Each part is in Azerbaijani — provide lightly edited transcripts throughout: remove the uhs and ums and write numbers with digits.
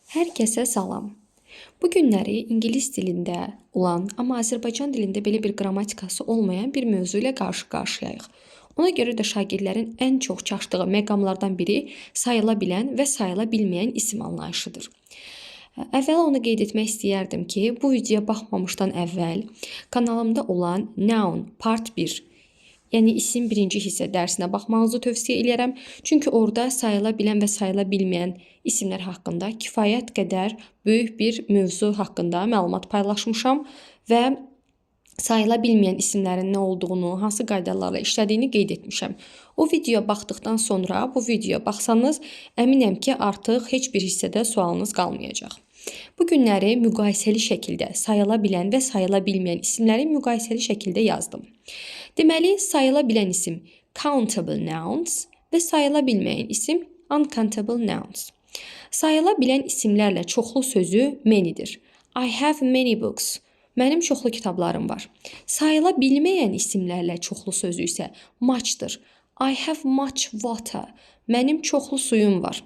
Hər kəsə salam. Bu günləri ingilis dilində olan, amma Azərbaycan dilində belə bir qrammatikası olmayan bir mövzu ilə qarşı-qarşıyayıq. Ona görə də şagirdlərin ən çox çaşdığı məqamlardan biri sayıla bilən və sayıla bilməyən isim anlayışıdır. Əvvəla onu qeyd etmək istəyərdim ki, bu videoya baxmamışdan əvvəl kanalımda olan Noun Part 1, yəni isim birinci hissə dərsinə baxmanızı tövsiyə edirəm. Çünki orada sayıla bilən və sayıla bilməyən isimlər haqqında kifayət qədər böyük bir mövzu haqqında məlumat paylaşmışam və sayıla bilməyən isimlərin nə olduğunu, hansı qaydalarla işlədiyini qeyd etmişəm. O videoya baxdıqdan sonra bu videoya baxsanız, əminəm ki, artıq heç bir hissədə sualınız qalmayacaq. Bu günləri müqayisəli şəkildə sayıla bilən və sayıla bilməyən isimləri müqayisəli şəkildə yazdım. Deməli, sayıla bilən isim countable nouns və sayıla bilməyən isim uncountable nouns. Sayıla bilən isimlərlə çoxlu sözü many'dir. I have many books. Mənim çoxlu kitablarım var. Sayıla bilməyən isimlərlə çoxlu sözü isə much'dır. I have much water. Mənim çoxlu suyum var.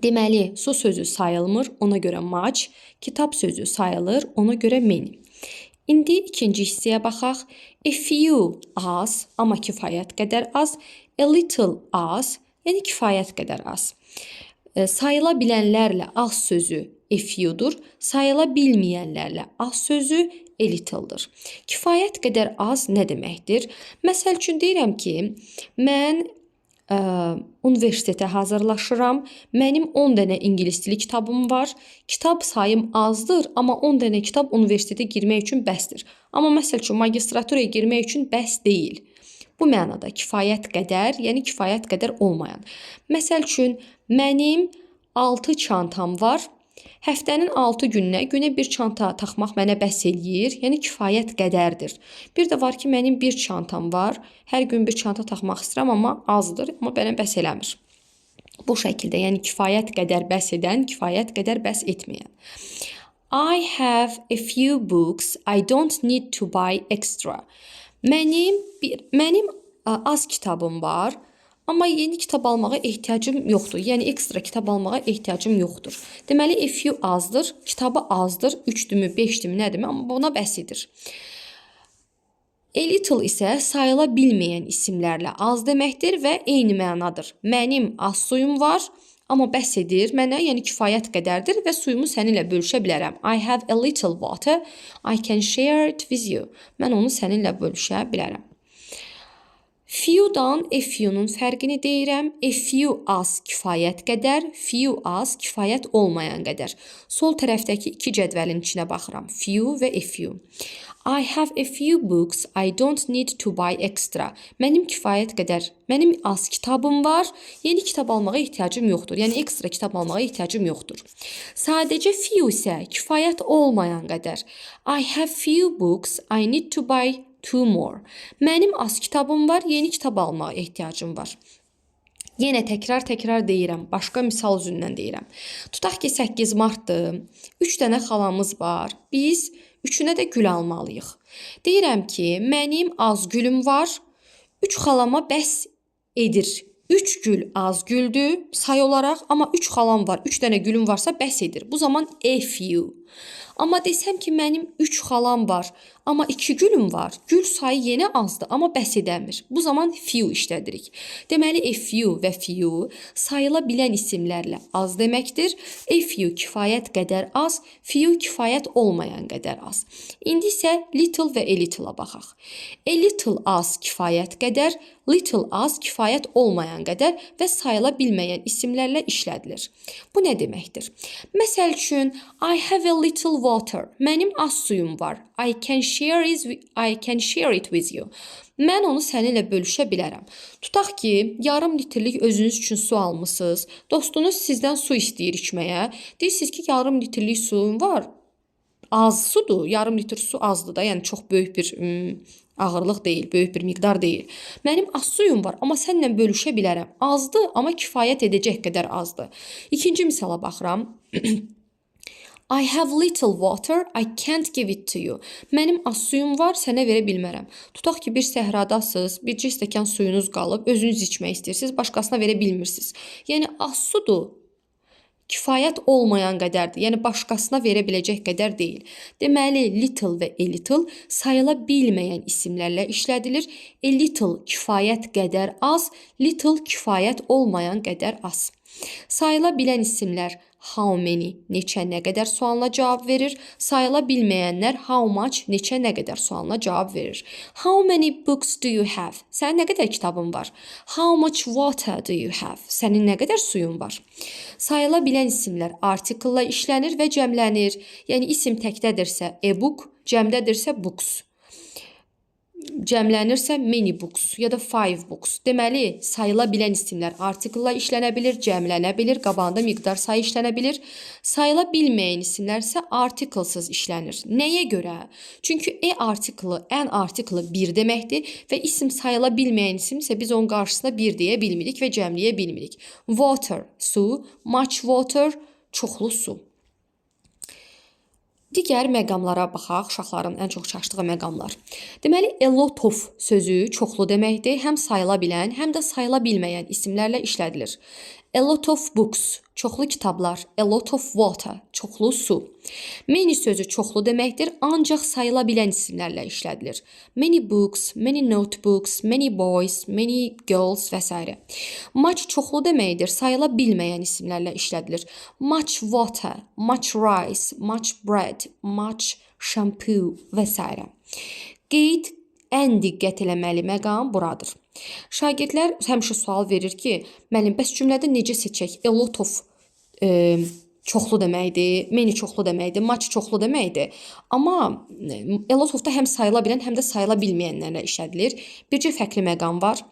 Deməli, su sözü sayılmır, ona görə much, kitab sözü sayılır, ona görə many. İndi ikinci hissəyə baxaq. A few az, amma kifayət qədər az. A little az, yəni kifayət qədər az. Sayıla bilənlərlə az sözü a few'dur. Sayıla bilməyənlərlə az sözü a little'dır. Kifayət qədər az nə deməkdir? Məsəl üçün deyirəm ki, mən universitetə hazırlaşıram. Mənim 10 dənə ingilis dili kitabım var. Kitab sayım azdır, amma 10 dənə kitab universitetə girmək üçün bəsdir. Amma məsəl üçün magistraturaya girmək üçün bəs deyil. Bu mənada kifayət qədər, yəni kifayət qədər olmayan. Məsəl üçün mənim 6 çantam var. Həftənin 6 günə bir çanta taxmaq mənə bəs eləyir, yəni kifayət qədərdir. Bir də var ki, mənim bir çantam var. Hər gün bir çanta taxmaq istəyirəm, amma azdır, amma mənə bəs eləmir. Bu şəkildə, yəni kifayət qədər bəs edən, kifayət qədər bəs etməyən. I have a few books. I don't need to buy extra. Mənim az kitabım var. Amma yeni kitab almağa ehtiyacım yoxdur. Yəni ekstra kitab almağa ehtiyacım yoxdur. Deməli, a few azdır, kitabı azdır, 3-dürmü, 5-dürmü, nədirmi? Amma buna bəs edir. A little isə sayıla bilməyən isimlərlə az deməkdir və eyni mənadır. Mənim az suyum var, amma bəs edir mənə, yəni kifayət qədərdir və suyumu səninlə bölüşə bilərəm. I have a little water, I can share it with you. Mən onu səninlə bölüşə bilərəm. Few-dan a few-nun fərqini deyirəm. A few az kifayət qədər, few az kifayət olmayan qədər. Sol tərəfdəki iki cədvəlin içinə baxıram. Few və a few. I have a few books. I don't need to buy extra. Mənim kifayət qədər, mənim az kitabım var. Yeni kitab almağa ehtiyacım yoxdur. Yəni ekstra kitab almağa ehtiyacım yoxdur. Sadəcə few isə kifayət olmayan qədər. I have few books. I need to buy 2 more. Mənim az kitabım var, yeni kitab almağa ehtiyacım var. Yenə təkrar deyirəm, başqa misal üzündən deyirəm. Tutaq ki, 8 martdır, 3 dənə xalamız var, biz 3-ünə də gül almalıyıq. Deyirəm ki, mənim az gülüm var, 3 xalama bəs edir. 3 gül az güldür say olaraq, amma 3 xalam var, 3 dənə gülüm varsa bəs edir. Bu zaman a few. Amma desəm ki, mənim 3 xalam var, amma 2 gülüm var. Gül sayı yenə azdır, amma bəs edəmir. Bu zaman few işlədirik. Deməli, a few və few sayıla bilən isimlərlə az deməkdir. A few kifayət qədər az, few kifayət olmayan qədər az. İndi isə little və a little-a baxaq. A little az kifayət qədər, little az kifayət olmayan qədər və sayıla bilməyən isimlərlə işlədilir. Bu nə deməkdir? Məsəl üçün, I have a little water. Mənim az suyum var. I can share it with you. Mən onu səninlə bölüşə bilərəm. Tutaq ki, yarım litrlik özünüz üçün su almısınız. Dostunuz sizdən su istəyir içməyə. Deyirsiniz ki, yarım litrlik suyum var. Az sudur. Yarım litr su azdır da. Yəni çox böyük bir ağırlıq deyil, böyük bir miqdar deyil. Mənim az suyum var, amma səninlə bölüşə bilərəm. Azdır, amma kifayət edəcək qədər azdır. İkinci misala baxıram. I have little water, I can't give it to you. Mənim az suyum var, sənə verə bilmərəm. Tutaq ki, bir səhradasınız, bircə stəkan suyunuz qalıb, özünüz içmək istəyirsiniz, başqasına verə bilmirsiniz. Yəni az sudur, kifayət olmayan qədərdir. Yəni başqasına verə biləcək qədər deyil. Deməli, little və a little sayıla bilməyən isimlərlə işlədilir. A little kifayət qədər az, little kifayət olmayan qədər az. Sayıla bilən isimlər how many, neçə, nə qədər sualına cavab verir. Sayıla bilməyənlər how much, neçə, nə qədər sualına cavab verir. How many books do you have? Sənin nə qədər kitabın var? How much water do you have? Sənin nə qədər suyun var? Sayıla bilən isimlər article-la işlənir və cəmlənir. Yəni isim təkdədirsə a book, cəmdədirsə books. Cəmlənirsə many books ya da 5 books. Deməli, sayıla bilən isimlər article-la işlənə bilir, cəmlənə bilir, qabağında miqdar sayı işlənə bilir. Sayıla bilməyən isimlər isə article-sız işlənir. Nəyə görə? Çünki article, an article 1 deməkdir və isim sayıla bilməyən isim isə biz onun qarşısına 1 deyə bilmirik və cəmləyə bilmirik. Water, su, much water, çoxlu su. Digər məqamlara baxaq, uşaqların ən çox çaşdığı məqamlar. Deməli, a lot of sözü çoxlu deməkdir. Həm sayıla bilən, həm də sayıla bilməyən isimlərlə işlədilir. A lot of books, çoxlu kitablar. A lot of water, çoxlu su. Many sözü çoxlu deməkdir, ancaq sayıla bilən isimlərlə işlədilir. Many books, many notebooks, many boys, many girls və s. Much çoxlu deməkdir, sayıla bilməyən isimlərlə işlədilir. Much water, much rice, much bread, much shampoo və s. Qeyd ən diqqət eləməli məqam buradır. Şagirdlər həmişə sual verir ki, müəllim, bəs cümlədə necə seçək? A lot of çoxlu deməkdir, many çoxlu deməkdir, much çoxlu deməkdir. Amma a lot of da həm sayıla bilən, həm də sayıla bilməyənlərlə işlədilir. Bircə fərqli məqam var.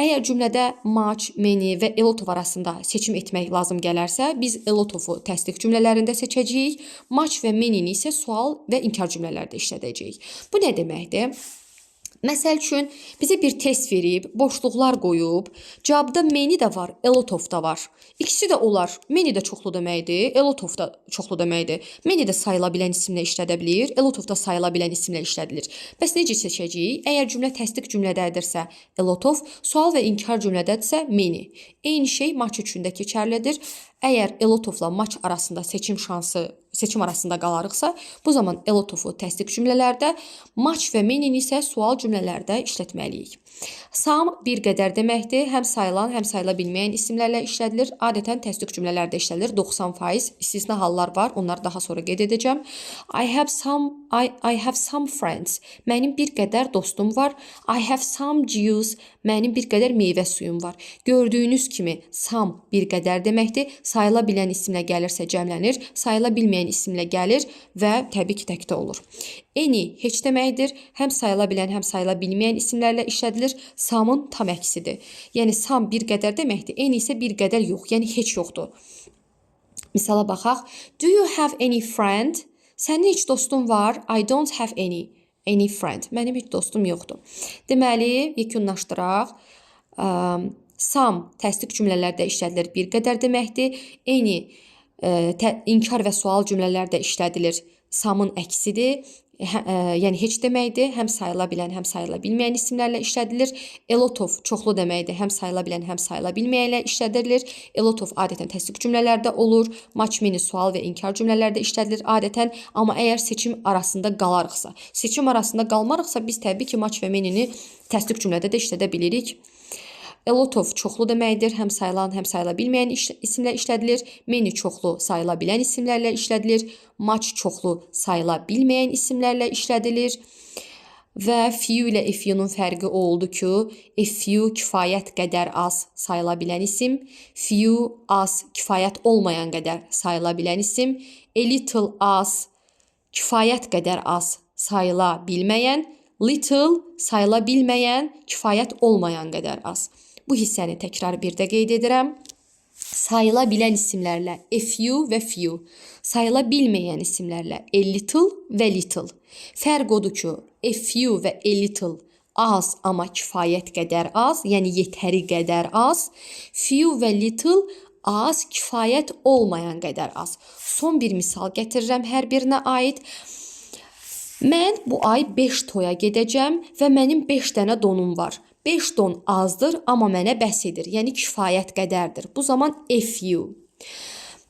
Əgər cümlədə much, many və a lot of arasında seçim etmək lazım gələrsə, biz a lot of-u təsdiq cümlələrində seçəcəyik, much və many-ni isə sual və inkar cümlələrdə işlədəcəyik. Bu nə deməkdir? Məsəl üçün, bizə bir test verib, boşluqlar qoyub, cavabda many də var, a lot of da var. İkisi də olar. Many də çoxlu deməkdir, a lot of da çoxlu deməkdir. Many də sayıla bilən isimlə işlədə bilir, a lot of da sayıla bilən isimlə işlədilir. Bəs necə seçəcəyik? Əgər cümlə təsdiq cümlədədirsə a lot of, sual və inkar cümlədədirsə many. Eyni şey much üçün də keçərlidir. Əgər a lot of-la much arasında seçim arasında qalarıqsa, bu zaman a lot of-u təsdiq cümlələrdə, much və many-ni isə sual cümlələrdə işlətməliyik. Some bir qədər deməkdir. Həm sayılan, həm sayıla bilməyən isimlərlə işlədilir. Adətən təsdiq cümlələrdə işlədilir. 90%. İstisna hallar var. Onları daha sonra qeyd edəcəm. I have some friends. Mənim bir qədər dostum var. I have some juice. Mənim bir qədər meyvə suyum var. Gördüyünüz kimi some bir qədər deməkdir. Sayıla bilən isimlə gəlirsə cəmlənir. Sayıla bilməyən isimlə gəlir və təbii ki, təkdə olur. Any heç deməkdir. Həm sayıla bilən, həm sayıla bilməyən isimlərlə işlədilir. Some'un tam əksidir. Yəni some bir qədər deməkdir. Any isə bir qədər yox, yəni heç yoxdur. Misala baxaq. Do you have any friend? Sənin heç dostun var? I don't have any friend. Mənim heç dostum yoxdur. Deməli, yekunlaşdıraq. Some təsdiq cümlələrdə işlədilir. Bir qədər deməkdir. Any inkar və sual cümlələrdə işlədilir. Some'un əksidir. Yəni heç deməkdir. Həm sayıla bilən, həm sayıla bilməyən isimlərlə işlədilir. A lot of çoxlu deməkdir. Həm sayıla bilən, həm sayıla bilməyənlə işlədilir. A lot of adətən təsdiq cümlələrdə olur. Much, many sual və inkar cümlələrdə işlədilir adətən. Amma əgər seçim arasında qalarıqsa, seçim arasında qalmarıqsa, biz təbii ki, much və many-ni təsdiq cümlədə də işlədə bilirik. A lot of çoxlu deməkdir. Həm sayılan, həm sayıla bilməyən isimlə işlədilir. Many çoxlu sayıla bilən isimlərlə işlədilir. Much çoxlu sayıla bilməyən isimlərlə işlədilir. Və few ilə a few-nun fərqi oldu ki, a few kifayət qədər az sayıla bilən isim, few az kifayət olmayan qədər sayıla bilən isim, a little az kifayət qədər az sayıla bilməyən, little sayıla bilməyən, kifayət olmayan qədər az. Bu hissəni təkrar bir də qeyd edirəm. Sayıla bilən isimlərlə a few və few, sayıla bilməyən isimlərlə a little və little. Fərq odur ki, a few və a little az, amma kifayət qədər az, yəni yetəri qədər az. Few və little az, kifayət olmayan qədər az. Son bir misal gətirirəm hər birinə aid. Mən bu ay 5 toya gedəcəm və mənim 5 dənə donum var. 5 don azdır, amma mənə bəs edir. Yəni kifayət qədərdir. Bu zaman a few.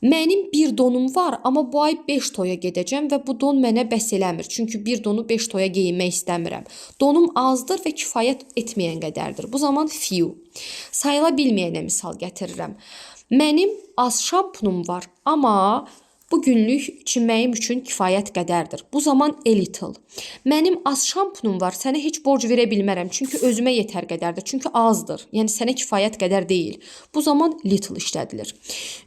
Mənim bir donum var, amma bu ay 5 toya gedəcəm və bu don mənə bəs eləmir. Çünki bir donu 5 toya geyinmək istəmirəm. Donum azdır və kifayət etməyən qədərdir. Bu zaman few. Sayıla bilməyənə misal gətirirəm. Mənim az şampunum var, amma bu günlük çiməyim üçün kifayət qədərdir. Bu zaman a little. Mənim az şampunum var, sənə heç borc verə bilmərəm, çünki özümə yetər qədərdir. Çünki azdır. Yəni sənə kifayət qədər deyil. Bu zaman little işlədilir.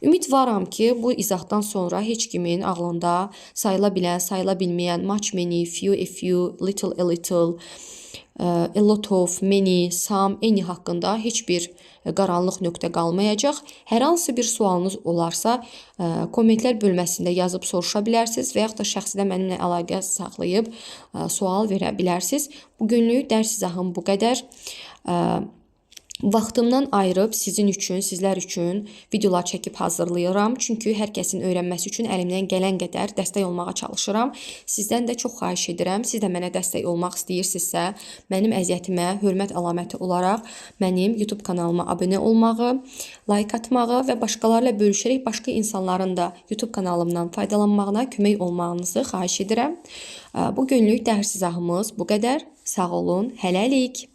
Ümid varam ki, bu izahdan sonra heç kimin ağlında sayıla bilən, sayıla bilməyən, much, many, few, a few, little, a little, a lot of, many, some, any haqqında heç bir qaranlıq nöqtə qalmayacaq. Hər hansı bir sualınız olarsa, kommentlər bölməsində yazıb soruşa bilərsiniz və yaxud da şəxsidə mənimlə əlaqə saxlayıb sual verə bilərsiniz. Bugünlük dərs izahım bu qədər. Vaxtımdan ayırıb sizin üçün, sizlər üçün videolar çəkib hazırlayıram. Çünki hər kəsin öyrənməsi üçün əlimdən gələn qədər dəstək olmağa çalışıram. Sizdən də çox xahiş edirəm. Siz də mənə dəstək olmaq istəyirsinizsə, mənim əziyyətimə hörmət əlaməti olaraq mənim YouTube kanalıma abunə olmağı, like atmağı və başqalarıyla bölüşərək başqa insanların da YouTube kanalımdan faydalanmağına kömək olmağınızı xahiş edirəm. Bugünlük dərs izahımız bu qədər. Sağ olun, hələlik.